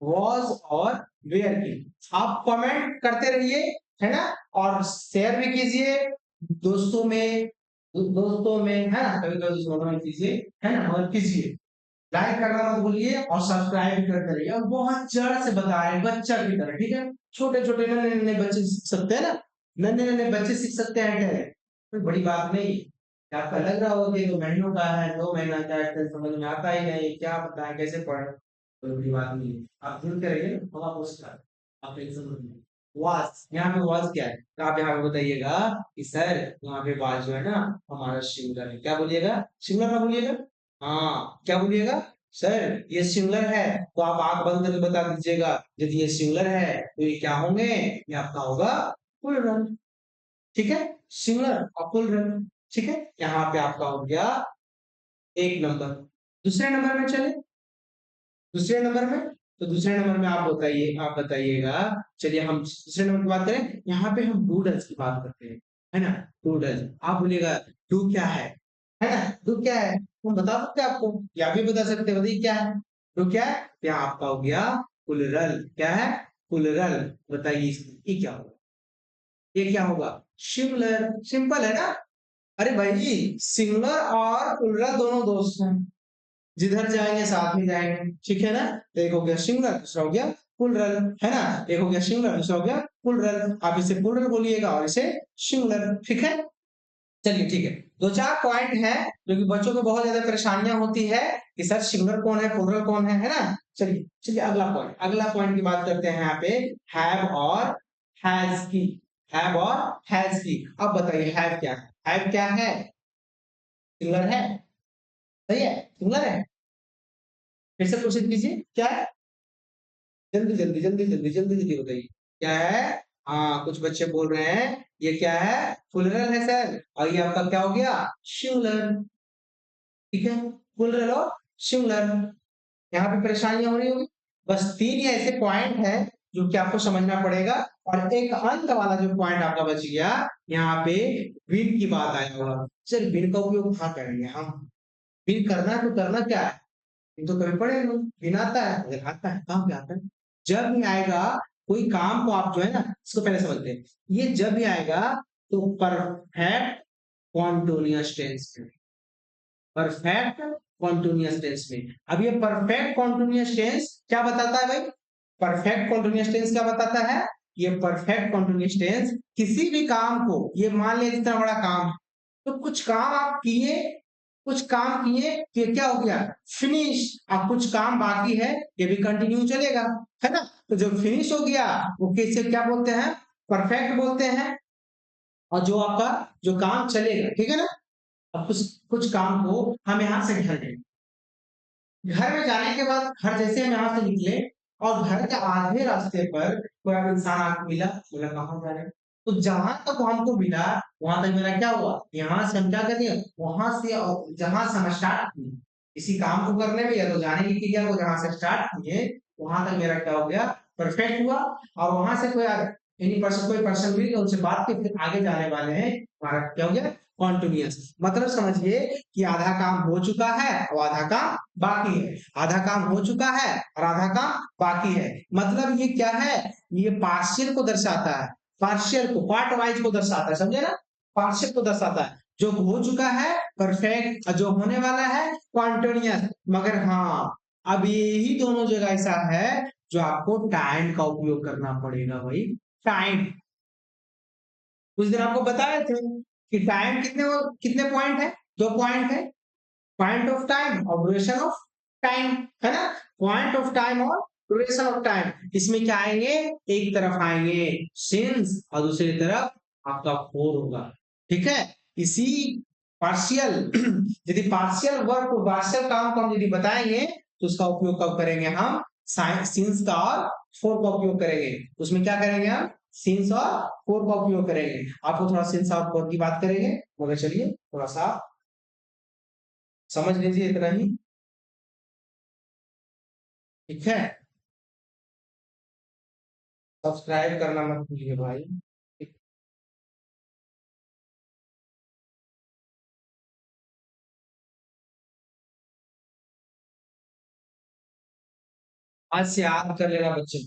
वॉज और वेयर की, आप कमेंट करते रहिए, है ना, और शेयर भी कीजिए दोस्तों में, दोस्तों में, है ना, कभी कभी दोस्तों में कीजिए, है ना, और कीजिए, लाइक करना मत भूलिए और सब्सक्राइब भी करते रहिए, और बहुत जड़ से बताएं बच्चा की तरह। ठीक है, छोटे छोटे नन्हे नन्हे बच्चे सीख सकते हैं ना, नन्हे नन्हे बच्चे सीख सकते हैं, क्या है कोई बड़ी बात नहीं। आपका लग रहा होगा कि 2 महीनों का है, 2 महीना का है, समझ में आता ही नहीं, क्या बताएं कैसे पढ़े, कोई बड़ी बात नहीं है। आप जुड़ते रहिए, हम आपको सिखा, आप टेंशन मत लीजिए। वाज, यहाँ पे वाज क्या है, तो आप यहाँ पे बताइएगा कि सर यहाँ पे वाज जो है ना हमारा सिंगुलर है, क्या बोलिएगा, सिंगुलर ना बोलिएगा, हाँ क्या बोलिएगा, सर ये सिंगुलर है, तो आप आंख बंद करके बता दीजिएगा, यदि ये सिंगुलर है तो ये क्या होंगे, ये आपका होगा प्लूरल। ठीक है, सिंगुलर और प्लूरल। ठीक है, यहाँ पे आपका हो गया 1 नंबर। दूसरे नंबर में चले, दूसरे नंबर में, तो दूसरे नंबर में आप बताइए, आप बताइएगा, चलिए हम दूसरे नंबर की बात करें, यहाँ पे हम डूडल्स की बात करते हैं, है ना, डूडल्स, आप बोलिएगा डू क्या है ना, डू क्या है, हम बता सकते हैं आपको, या भी बता सकते हैं, बताइए क्या है, डू क्या है, यहाँ आपका हो गया प्लूरल, क्या है प्लूरल, बताइए ये क्या होगा, ये क्या होगा, सिंगुलर, सिंपल है ना। अरे भाई सिंगुलर और प्लूरल दोनों दोस्त हैं, जिधर जाएंगे साथ में जाएंगे, ठीक है ना, तो एक हो गया सिंगुलर, दूसरा हो गया प्लूरल, है ना, एक हो गया सिंगुलर, दूसरा हो गया प्लूरल, आप इसे प्लूरल बोलिएगा और इसे सिंगुलर। ठीक है, चलिए ठीक है, 2-4 पॉइंट है जो कि बच्चों को बहुत ज्यादा परेशानियां होती है कि सर सिंगुलर कौन है, प्लूरल कौन है ना। चलिए चलिए अगला पॉइंट, अगला पॉइंट की बात करते हैं यहाँ पे, हैव और हैज की, हैव और हैज की। अब बताइए हैव क्या है, हैव क्या है, सिंगुलर है, सही है, सिंगुलर है, फिर से कोशिश कीजिए क्या है, जल्दी जल्दी जल्दी जल्दी जल्दी जल्दी बताइए क्या है। हाँ कुछ बच्चे बोल रहे हैं ये क्या है, प्लूरल है सर, और ये आपका क्या हो गया, सिंगुलर। ठीक है, प्लूरल और सिंगुलर, यहाँ पे परेशानियां हो रही होगी। बस 3 ही ऐसे पॉइंट है जो कि आपको समझना पड़ेगा, और एक अंत वाला जो पॉइंट आपका बच गया, यहाँ पे विन की बात आया होगा, सर विन का उपयोग कहाँ करेंगे हम, विन करना है तो करना क्या है, ये तो कभी पढ़े नहीं, विन आता है, अगर आता है कहाँ पे आता है, जब भी आएगा कोई काम को आप जो है ना, इसको पहले समझते हैं। ये जब भी आएगा तो परफेक्ट कॉन्टिन्यूअस टेंस में, परफेक्ट कॉन्टिन्यूअस टेंस में। अब ये परफेक्ट कॉन्टिन्यूअस टेंस क्या बताता है भाई? परफेक्ट कॉन्टिन्यूअस टेंस क्या बताता है? ये परफेक्ट कॉन्टिन्यूअस टेंस किसी भी काम को, ये मान लिया इतना बड़ा काम है, तो कुछ काम आप किए, कुछ काम किए, ये क्या हो गया? फिनिश। अब कुछ काम बाकी है, ये भी कंटिन्यू चलेगा, है ना? तो जो फिनिश हो गया वो किसे क्या बोलते हैं? परफेक्ट बोलते हैं। और जो आपका जो काम चलेगा, ठीक है ना? अब कुछ कुछ काम को हम यहाँ से घर गए, घर में जाने के बाद, घर जैसे हम यहाँ से निकले और घर के आधे रास्ते पर कोई अब इंसान आपको मिला, बोला कहाँ जा रहे हैं? तो जहां तक हमको मिला वहां तक मेरा क्या हुआ? यहाँ से हम क्या कर दिए, वहां से और जहां से हम स्टार्ट किए किसी काम को करने में, या तो जाने की क्रिया को जहां से स्टार्ट किए वहां तक मेरा क्या हो गया? परफेक्ट हुआ। और वहां से एनी पर्सन, कोई पर्सन भी उनसे बात के फिर आगे जाने वाले हैं, हमारा क्या हो गया? कॉन्टिन्यूअस। मतलब समझिए कि आधा काम हो चुका है और आधा काम बाकी है, आधा काम हो चुका है और आधा काम बाकी है। मतलब ये क्या है? ये पार्शियल को दर्शाता है, पार्शियल को, पार्ट वाइज को दर्शाता है, समझे ना? पार्शियल को दर्शाता है, जो हो चुका है परफेक्ट, जो होने वाला है कॉन्टिन्यूअस। मगर हाँ, अब यही दोनों जगह ऐसा है जो आपको टाइम का उपयोग करना पड़ेगा भाई। टाइम, उस दिन आपको बताए थे कि टाइम कितने पॉइंट है? 2 पॉइंट है, पॉइंट ऑफ टाइम और ड्यूरेशन ऑफ टाइम, है ना? पॉइंट ऑफ टाइम और ड्यूरेशन ऑफ टाइम। इसमें क्या आएंगे? एक तरफ आएंगे सिंस और दूसरी तरफ आपका फोर होगा, ठीक है? इसी पार्शियल यदि पार्शियल वर्क को, पार्शियल काम को हम यदि बताएंगे तो उसका उपयोग कब करेंगे? हम सिंस का और फोर का उपयोग करेंगे। उसमें क्या करेंगे हम? सिंस और फोर का उपयोग करेंगे। आपको थोड़ा सिंस और फोर की बात करेंगे, मगर चलिए थोड़ा सा समझ लीजिए इतना ही, ठीक है? सब्सक्राइब करना मत भूलिए भाई। आज से याद कर लेना बच्चे,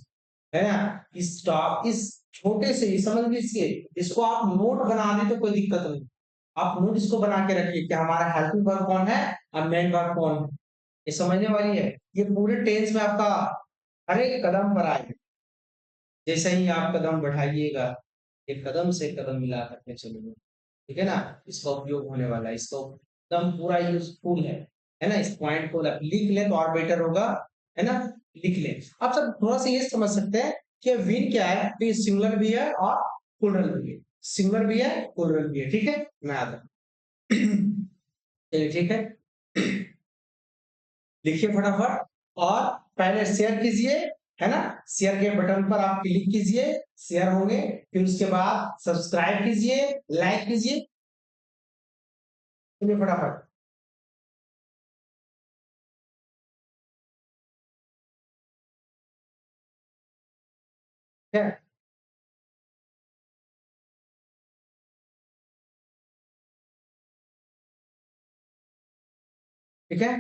है ना? इस छोटे से ही समझ लीजिए, इसको आप नोट बना दे तो कोई दिक्कत नहीं। आप नोट इसको बना के रखिए कि हमारा हेल्पिंग वर्ब कौन है और मेन वर्ब कौन है, ये समझने वाली है। ये पूरे टेंस में आपका हर एक कदम पर आएगा। जैसे ही आप कदम बढ़ाइएगा, एक कदम से कदम मिला करके चलिए, ठीक है ना? इसका उपयोग होने वाला है, इसका एकदम पूरा यूजफुल है ना? इस पॉइंट को लिख लें तो और बेटर होगा, है ना? लिख लें। आप सब थोड़ा सा ये समझ सकते हैं कि विन क्या है, तो ये सिंगुलर भी है और प्लूरल भी है, सिंगुलर भी है प्लूरल भी है, ठीक है? मैं आता हूं। चलिए ठीक है, लिखिए फटाफट। और पहले शेयर कीजिए, है ना? शेयर के बटन पर आप क्लिक कीजिए, शेयर होंगे। फिर उसके बाद सब्सक्राइब कीजिए, लाइक कीजिए, चलिए फटाफट। ठीक है, ठीक है।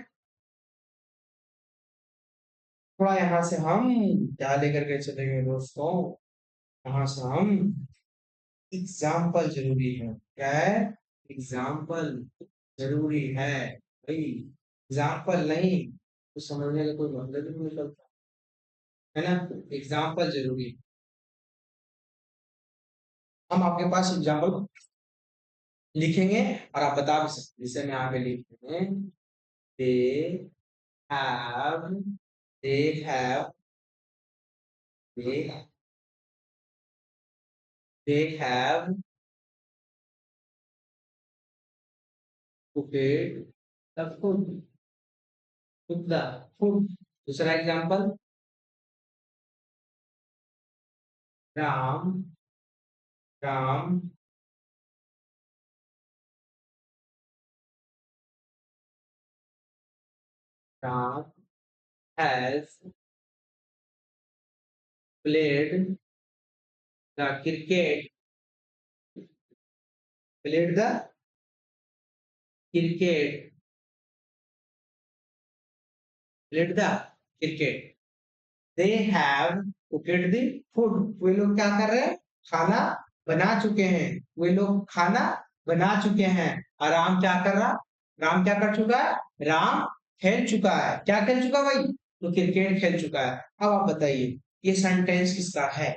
थोड़ा यहाँ से हम क्या लेकर के चलेंगे दोस्तों? यहाँ से हम एग्जाम्पल जरूरी है, क्या है? एग्जाम्पल जरूरी है भाई। एग्जाम्पल नहीं तो समझने का कोई मतलब ही नहीं निकलता, है ना? एग्जाम्पल जरूरी है। हम आपके पास एग्जाम्पल लिखेंगे और आप बता भी सकते हैं। जैसे मैं आगे लिख रहे हैं, they have, they have, they they have cooked the food, cook the food. दूसरा example, Ram, Ram Ram has played the cricket, played the cricket, played the cricket. They have cooked the food, वे लोग क्या कर रहे हैं, खाना बना चुके हैं, वे लोग खाना बना चुके हैं। और राम क्या कर रहा, राम क्या कर चुका है, राम खेल चुका है, क्या खेल चुका भाई, तो क्रिकेट खेल चुका है। अब आप बताइए ये सेंटेंस किसका है,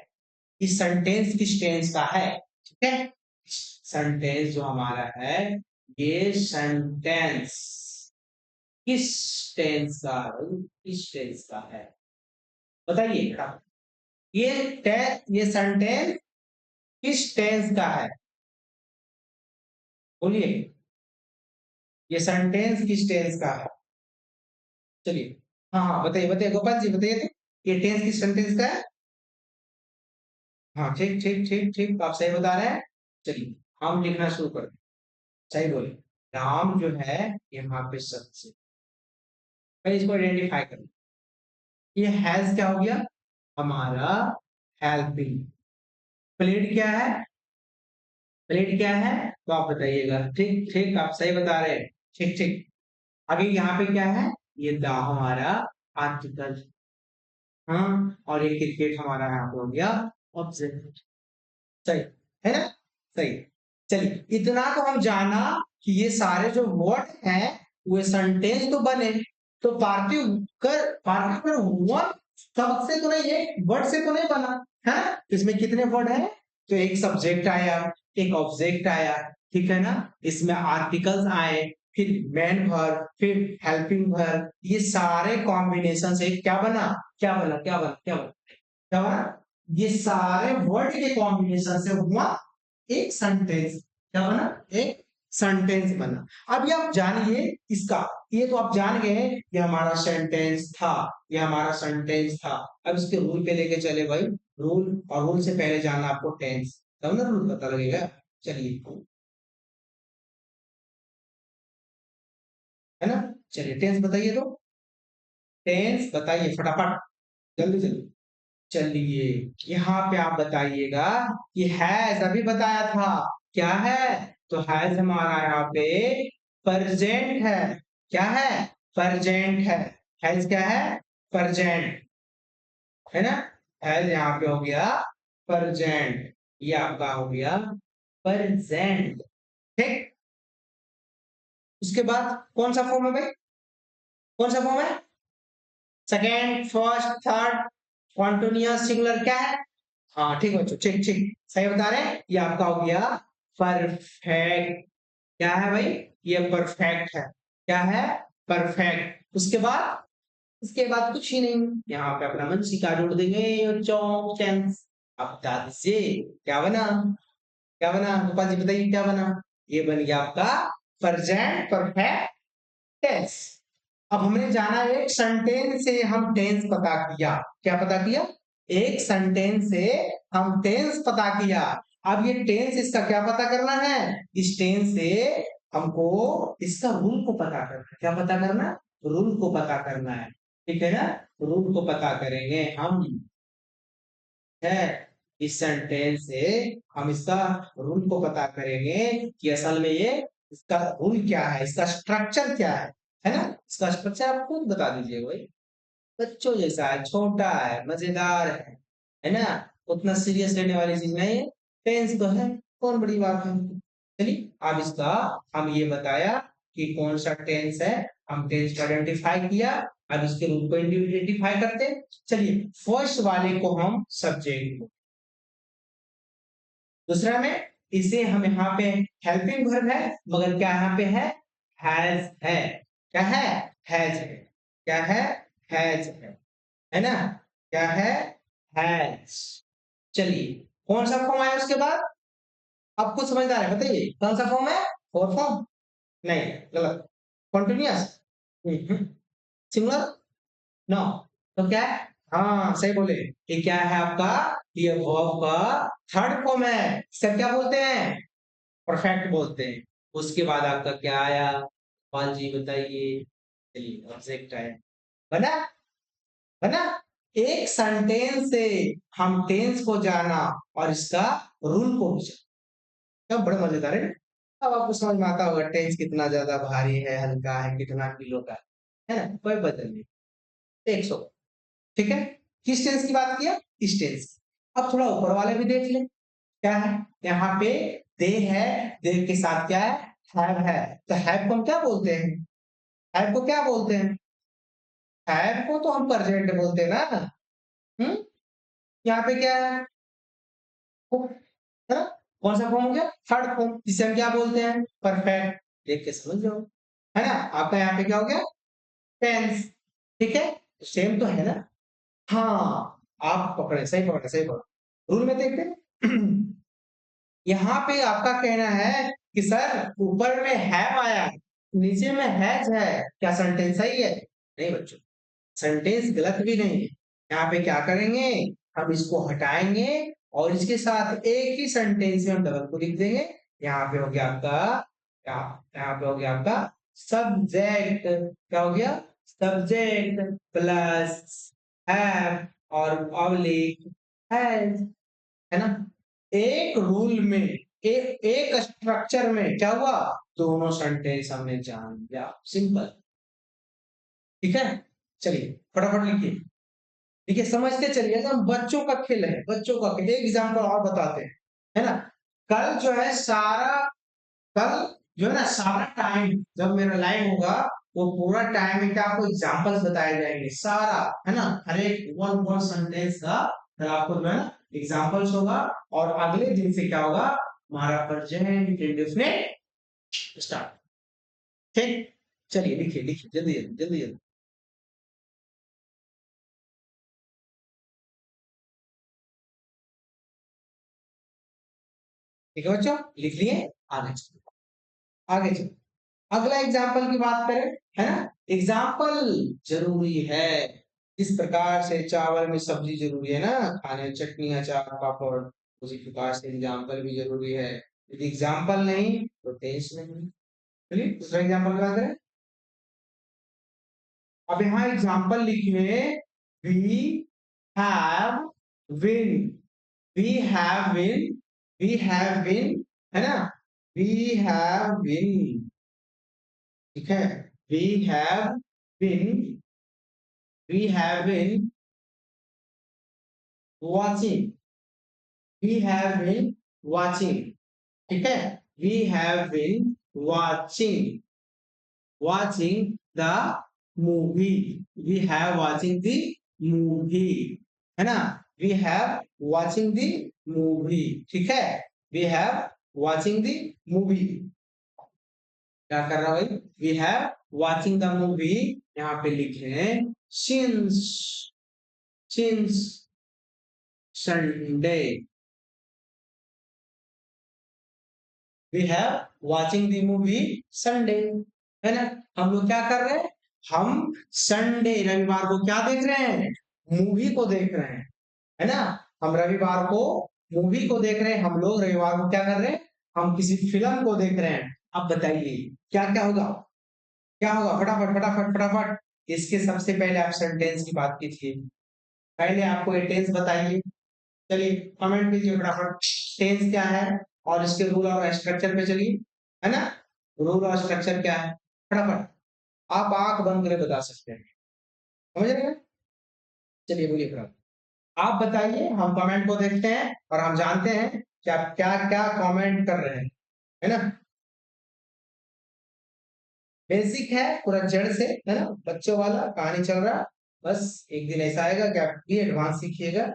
इस सेंटेंस किस टेंस का है, ठीक है। सेंटेंस जो हमारा है, ये सेंटेंस किस टेंस का है, किस टेंस का है बताइए बेटा। ये सेंटेंस किस टेंस का है, बोलिए, ये सेंटेंस किस टेंस का है, चलिए। हाँ हाँ बताइए बताइए गोपाल जी बताइए तो, ये टेंस किस सेंटेंस का है। हाँ ठीक ठीक ठीक ठीक, आप सही बता रहे हैं। चलिए हम लिखना शुरू कर दें, सही बोले। राम जो है यहाँ पे सबसे पहले इसको आइडेंटिफाई करें, ये हैज क्या हो गया, हमारा हेल्पिंग। प्लेड क्या है, प्लेड क्या है, तो आप बताइएगा। ठीक ठीक आप सही बता रहे हैं, ठीक ठीक। अभी यहाँ पे क्या है, ये दा हमारा आर्टिकल, हाँ, और ये क्रिकेट हमारा यहाँ पे हो गया ऑब्जेक्ट, सही है ना, सही। चलिए इतना तो हम जाना कि ये सारे जो वर्ड हैं वो सेंटेंस तो बने, तो पार्टिकुलर वर्ड शब्द से तो नहीं, एक वर्ड से तो नहीं बना है ना। इसमें कितने वर्ड हैं, तो एक सब्जेक्ट आया, एक ऑब्जेक्ट आया, ठीक है ना, इसमें आर्टिकल्स आए, फिर मेन वर्ब, फिर हेल्पिंग वर्ब, ये सारे कॉम्बिनेशन से क्या बना, क्या बना क्या बना क्या बना क्या बना, ये सारे वर्ड के कॉम्बिनेशन से हुआ एक सेंटेंस, क्या बना, एक सेंटेंस बना। अब ये आप जानिए इसका, ये तो आप जान गए ये हमारा सेंटेंस था, ये हमारा सेंटेंस था। अब इसके रूल पे लेके चले भाई, रूल, और रूल से पहले जानना आपको टेंस, तब ना रूल पता लगेगा। चलिए है ना, चलिए टेंस बताइए, तो टेंस बताइए फटाफट, जल्दी जल्दी। चलिए यहाँ पे आप बताइएगा कि हैज अभी बताया था, क्या है, तो हैज हमारा यहाँ पे प्रेजेंट है, क्या है, प्रेजेंट है, हैज क्या है, प्रेजेंट, है ना, हैज यहाँ पे हो गया प्रेजेंट, ये आपका हो गया प्रेजेंट, ठीक। उसके बाद कौन सा फॉर्म है भाई, कौन सा फॉर्म है, second first third continuous singular क्या है, हाँ ठीक बच्चों, ठीक ठीक सही बता रहे हैं, ये आपका हो गया परफेक्ट, क्या है भाई, ये परफेक्ट है, क्या है, परफेक्ट। उसके बाद, उसके बाद कुछ ही नहीं, यहाँ पे अपना मंशी का जोड़ देंगे बच्चों, टेंस। अब बता दीजिए क्या बना, क्या बना गोपाल जी बताइए क्या बना, ये बन गया आपका प्रेजेंट परफेक्ट टेंस। अब हमने जाना एक सेंटेंस से हम टेंस पता किया, क्या पता किया, एक सेंटेंस से हम टेंस पता किया। अब ये टेंस इसका क्या पता करना है, इस टेंस से हमको इसका रूल को पता करना है, क्या पता करना, रूल को पता करना है, ठीक है ना, रूल को पता करेंगे हम, है, इस सेंटेंस से हम इसका रूल को पता करेंगे कि असल में ये इसका रूल क्या है, इसका स्ट्रक्चर क्या है ना, इसका स्ट्रक्चर आप खुद बता दीजिए भाई, बच्चों जैसा है, छोटा है, मजेदार है ना, उतना सीरियस लेने वाली चीज नहीं है, टेंस तो है, कौन बड़ी बात है। चलिए अब इसका हम ये बताया कि कौन सा टेंस है, हम टेंस को आइडेंटिफाई किया, अब इसके रूप को आइडेंटिफाई करते हैं। चलिए फर्स्ट वाले को हम सब्जेक्ट, दूसरा में इसे हम यहाँ पे हेल्पिंग वर्ब है, मगर क्या यहाँ पे हैज है, क्या है, हैज है, क्या हैज है ना, क्या हैज। चलिए कौन सा फॉर्म आया उसके बाद, आपको समझदार है बताइए कौन सा फॉर्म है, फोर फॉर्म, नहीं गलत, कॉन्टिन्यूअस, सिंगुलर, नो, तो क्या है, हाँ सही बोले, ये क्या है आपका, ये वर्ब का थर्ड फॉर्म है, इसका क्या बोलते हैं, परफेक्ट बोलते हैं। उसके बाद आपका क्या आया, पाल जी बताइए, चलिए ऑब्जेक्ट आया, बना, बना, एक सेंटेंस से हम टेंस को जाना और इसका रूल को भी जाना, तब बड़ा मजेदार है। अब आपको समझ में आता होगा टेंस कितना ज्यादा भारी है, हल्का है, कितना किलो का है ना, कोई बदल नहीं, 100, ठीक है। किस टेंस की बात किया? इस टेंस की। अब थोड़ा ऊपर वाले भी देख ले, क्या है यहाँ पे? दे है, दे के साथ क्या है, तो हैव को हम क्या बोलते हैं? हैव को क्या बोलते हैं? हैव को तो हम प्रेजेंट बोलते हैं ना। हम्म यहाँ पे क्या है? है ना? कौन सा फॉर्म हो गया? थर्ड फॉर्म, जिसे हम क्या बोलते हैं? परफेक्ट। देख के समझ जाओ, है ना? आपका यहाँ पे क्या हो गया? टेंस। ठीक है, सेम तो है ना? हाँ, आप पकड़े, सही पकड़े, सही पकड़े। रूल में देखते हैं। यहाँ पे आपका कहना है कि सर ऊपर में हैव आया, नीचे में हैज है, क्या सेंटेंस सही है? नहीं बच्चों, सेंटेंस गलत भी नहीं है। यहाँ पे क्या करेंगे? हम इसको हटाएंगे और इसके साथ एक ही सेंटेंस में हम डबल को लिख देंगे। यहाँ पे हो गया आपका, यहाँ पे हो गया आपका सब्जेक्ट। क्या हो गया? सब्जेक्ट प्लस हैव और पब्लिक हैज, है ना? एक रूल में, एक स्ट्रक्चर में क्या हुआ? दोनों सेंटेंस हमने जान लिया, सिंपल। ठीक है, चलिए फटाफट लिखिए। देखिए समझते चलिए, एकदम बच्चों का खेल है, बच्चों का खेल। एक एग्जाम्पल और बताते हैं, है ना? कल जो है सारा, कल जो है ना सारा टाइम जब मेरा लाइव होगा, वो पूरा टाइम में क्या आपको एग्जांपल्स बताए जाएंगे, सारा, है ना? हर एक वन वन सेंटेंस का फिर आपको जो है ना एग्जांपल्स होगा। और अगले दिन से क्या होगा? हमारा प्रेजेंट इंडेफिनिट स्टार्ट। ठीक, चलिए लिखिए लिखिए, जल्दी जल्दी जल्दी जल्दी। ठीक है बच्चों, लिख लिए? आगे चलो, आगे चलो। अगला एग्जाम्पल की बात करें, है ना? एग्जाम्पल जरूरी है। इस प्रकार से चावल में सब्जी जरूरी है ना, खाने में चटनी अचार पापड़, उसी प्रकार से एग्जाम्पल भी जरूरी है। यदि एग्जाम्पल नहीं तो टेंस नहीं। चलिए दूसरा एग्जाम्पल क्या करें? अब यहाँ एग्जाम्पल लिखिए, we have win, we have win, we have win, है ना? वी हैव विन, ठीक है? We have been, we have been watching, we have been watching, ठीक है? We have been watching, watching the movie, we have watching the movie, है ना? We have watching the movie, ठीक है? We have watching the movie. क्या कर रहा भाई? We have watching the movie, यहाँ पे लिखे since, since Sunday, we have watching the movie Sunday, है ना? हम लोग क्या कर रहे हैं? हम संडे रविवार को क्या देख रहे हैं? मूवी को देख रहे हैं, है ना? हम रविवार को मूवी को देख रहे हैं, हम लोग रविवार को क्या कर रहे हैं? हम किसी फिल्म को देख रहे हैं। अब बताइए क्या क्या होगा? क्या होगा? फटाफट फटाफट फटाफट। इसके सबसे पहले आप सेंटेंस की बात कीजिए, पहले आपको ये टेंस बताइए। चलिए कमेंट कीजिए फटाफट, टेंस क्या है और इसके रूल और स्ट्रक्चर पे चलिए, है ना? रूल और स्ट्रक्चर क्या है फटाफट आप आंख बंद करके बता सकते हैं, समझ रहे हैं? चलिए बोलिए फटाफट, आप बताइए, हम कमेंट को देखते हैं और हम जानते हैं कि आप क्या क्या कमेंट कर रहे हैं, है ना? बेसिक है, पूरा जड़ से, है ना? बच्चों वाला कहानी चल रहा, बस एक दिन ऐसा आएगा कि आप भी एडवांस सीखिएगा।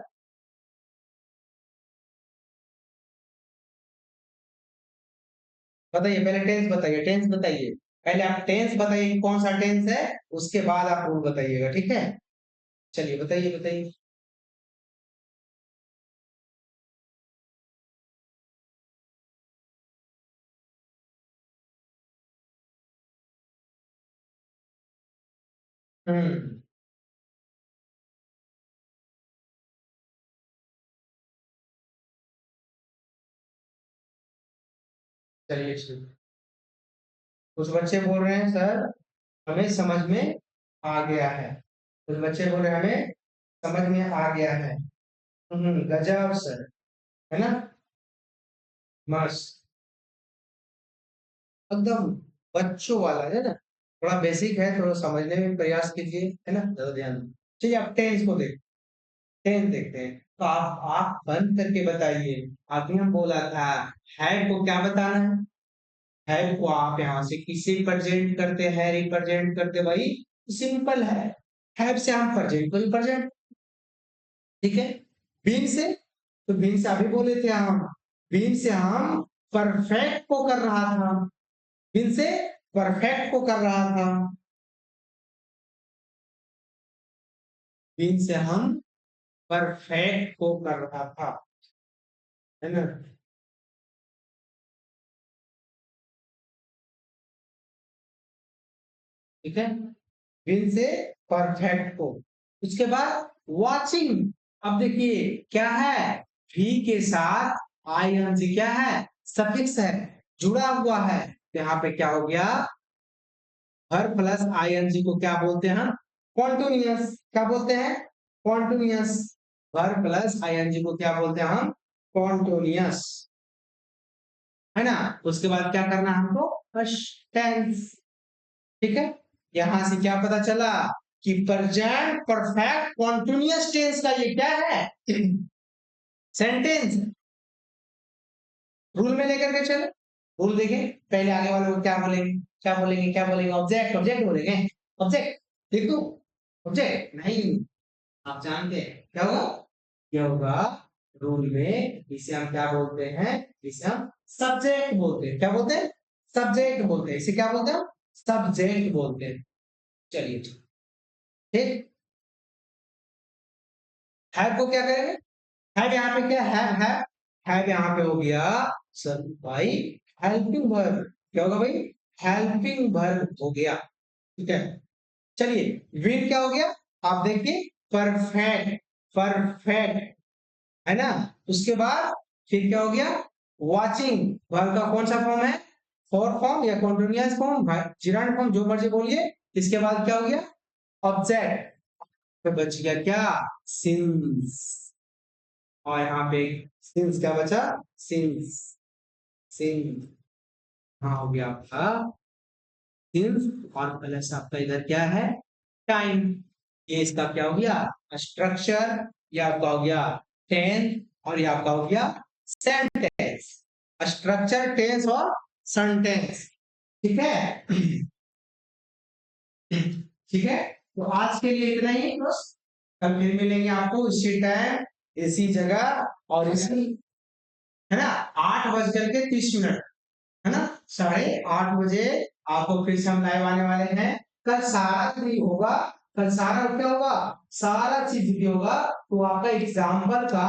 बताइए पहले टेंस बताइए, टेंस बताइए। पहले आप टेंस बताइए कौन सा टेंस है, उसके बाद आप रूल बताइएगा, ठीक है? चलिए बताइए बताइए। हम्म चलिए ठीक। कुछ बच्चे बोल रहे हैं सर हमें समझ में आ गया है, कुछ बच्चे बोल रहे हैं हमें समझ में आ गया है। गजब सर, है ना? मस्त, एकदम बच्चों वाला, है ना? थोड़ा बेसिक है, थोड़ा समझने में प्रयास कीजिए, है ना? ज्यादा ध्यान दो। चलिए आप टेंस को देखो, टेंस देखते हैं। तो आप बंद करके बताइए। अभी हम बोला था हैव को क्या बताना है, हैव को आप यहाँ से किससे रिप्रेजेंट करते हैं, रिप्रेजेंट करते भाई, सिंपल है, हैव से हम प्रेजेंट को रिप्रेजेंट, ठीक है। बीन से, तो बीन से अभी बोले थे हम, बीन से हम परफेक्ट को कर रहा था, बीन से परफेक्ट को कर रहा था, बीन से हम परफेक्ट को कर रहा था, है ना। ठीक है, विन से परफेक्ट को। उसके बाद वॉचिंग, अब देखिए क्या है, भी के साथ आईएनजी क्या है, सफिक्स है, जुड़ा हुआ है। तो यहाँ पे क्या हो गया, हर प्लस आईएनजी को क्या बोलते हैं हम, कॉन्टिन्यूअस, क्या बोलते हैं, कॉन्टिन्यूअस। हर प्लस आईएनजी को क्या बोलते हैं हम, कॉन्टिन्यूअस, है ना। उसके बाद क्या करना है हमको, टेंस, ठीक है। यहां से क्या पता चला कि प्रेजेंट परफेक्ट कॉन्टिन्यूअस टेंस का ये क्या है, सेंटेंस। रूल में लेकर के चले, रूल देखें, पहले आगे वाले को क्या बोलेंगे, क्या बोलेंगे, क्या बोलेंगे, ऑब्जेक्ट, ऑब्जेक्ट बोलेंगे, ऑब्जेक्ट लिख दो, ऑब्जेक्ट नहीं, आप जानते हैं क्या होगा, क्या होगा, रूल में इसे हम क्या बोलते हैं, इसे हम सब्जेक्ट बोलते हैं, क्या बोलते हैं, सब्जेक्ट बोलते हैं, इसे क्या बोलते हैं, सब्जेक्ट बोलते हैं। चलिए ठीक, हैव को क्या करेंगे, हैव यहाँ पे क्या है, हैव यहाँ पे हो गया सर भाई हेल्पिंग वर्ब, क्या होगा भाई, हेल्पिंग वर्ब हो गया, ठीक है। चलिए विन क्या हो गया, आप देखिए परफेक्ट, परफेक्ट, है ना। उसके बाद फिर क्या हो गया, वॉचिंग, वर्ब का कौन सा फॉर्म है, फॉर फॉर्म या कॉन्टिन्यूअस फॉर्म, जिरांड फॉर्म, जो मर्जी बोलिए। इसके बाद क्या हो गया, ऑब्जेक्ट, तो बच गया क्या, सिंस, और यहाँ पे सिंस क्या बचा, सिंस, सिंस, हाँ हो गया आपका सिंस, और प्लस आपका इधर क्या है, टाइम। ये इसका क्या हो गया, स्ट्रक्चर, ये आपका हो गया टेंस, और ये आपका हो गया सेंटेंस, स्ट्रक्चर, टेंस और सेंटेंस, ठीक है। ठीक है, तो आज के लिए इतना ही बस, कल फिर मिलेंगे आपको इसी टाइम, इसी जगह और इसी, है ना, 8:30, है ना, 8:30 बजे आपको फिर से हम लाइव आने वाले हैं। कल सारा भी होगा, कल सारा क्या होगा, सारा चीज भी होगा, तो आपका एग्जाम्पल का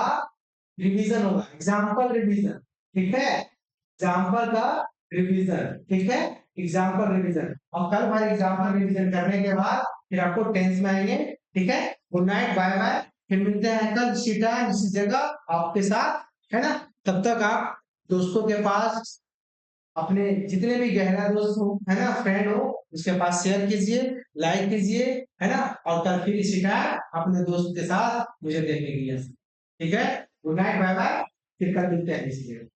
रिवीजन होगा, एग्जाम्पल रिवीजन, ठीक है, एग्जाम्पल का रिवीजन, ठीक है, एग्जाम्पल रिवीजन। और कल हमारे एग्जाम्पल रिवीजन करने के बाद फिर आपको टेंस में आएंगे, ठीक है। गुड नाइट, बाय बाय, फिर मिलते हैं कल इसी टाइम इसी जगह आपके साथ, है ना। तब तक आप दोस्तों के पास, अपने जितने भी गहरा दोस्त हो, है ना, फ्रेंड हो, उसके पास शेयर कीजिए, लाइक कीजिए, है ना। और कल फिर इसी टाइम अपने दोस्त के साथ मुझे देखने के लिए, ठीक है। गुड नाइट, बाय बाय, फिर कल मिलते हैं इसी जगह।